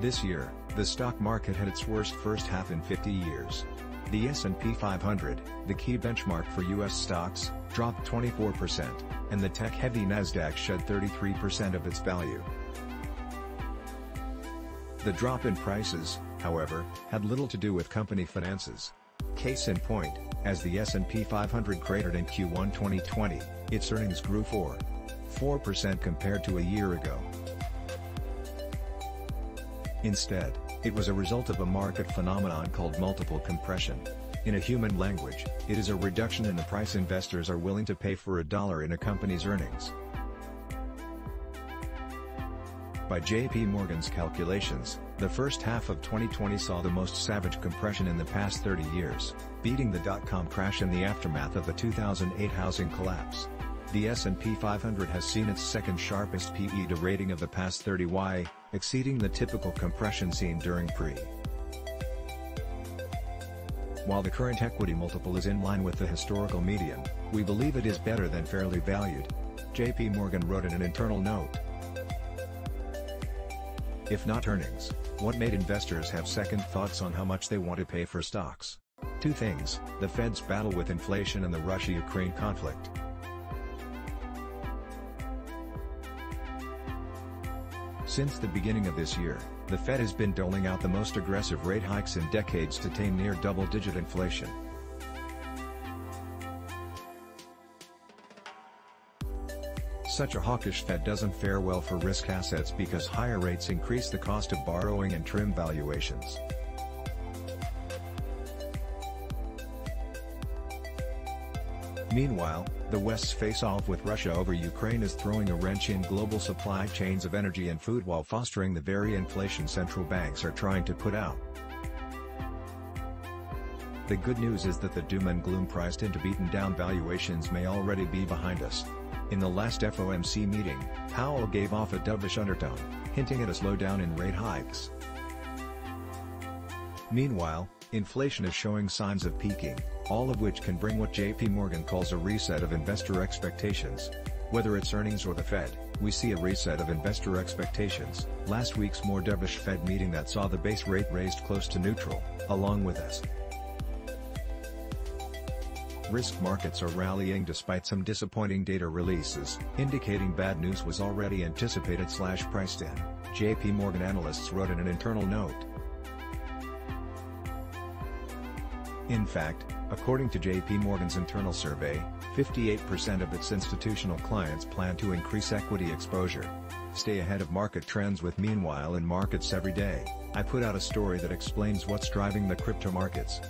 This year, the stock market had its worst first half in 50 years. The S&P 500, the key benchmark for U.S. stocks, dropped 24%, and the tech-heavy Nasdaq shed 33% of its value. The drop in prices, however, had little to do with company finances. Case in point, as the S&P 500 cratered in Q1 2020, its earnings grew 4% compared to a year ago. Instead, it was a result of a market phenomenon called multiple compression. In a human language, it is a reduction in the price investors are willing to pay for a dollar in a company's earnings. By J.P. Morgan's calculations, the first half of 2020 saw the most savage compression in the past 30 years, beating the dot-com crash in the aftermath of the 2008 housing collapse. The S&P 500 has seen its second sharpest PE to rating of the past 30 exceeding the typical compression seen during pre. While the current equity multiple is in line with the historical median, we believe it is better than fairly valued. J.P. Morgan wrote in an internal note. If not earnings, what made investors have second thoughts on how much they want to pay for stocks? Two things: the Fed's battle with inflation and the Russia-Ukraine conflict. Since the beginning of this year, the Fed has been doling out the most aggressive rate hikes in decades to tame near double-digit inflation. Such a hawkish Fed doesn't fare well for risk assets because higher rates increase the cost of borrowing and trim valuations. Meanwhile, the West's face-off with Russia over Ukraine is throwing a wrench in global supply chains of energy and food while fostering the very inflation central banks are trying to put out. The good news is that the doom and gloom priced into beaten-down valuations may already be behind us. In the last FOMC meeting, Powell gave off a dovish undertone, hinting at a slowdown in rate hikes. Meanwhile, inflation is showing signs of peaking, all of which can bring what J.P. Morgan calls a reset of investor expectations. Whether it's earnings or the Fed, we see a reset of investor expectations. Last week's more dovish Fed meeting that saw the base rate raised close to neutral, along with us. Risk markets are rallying despite some disappointing data releases, indicating bad news was already anticipated/priced in, J.P. Morgan analysts wrote in an internal note. In fact, according to J.P. Morgan's internal survey, 58% of its institutional clients plan to increase equity exposure. Stay ahead of market trends with Meanwhile in Markets every day. I put out a story that explains what's driving the crypto markets.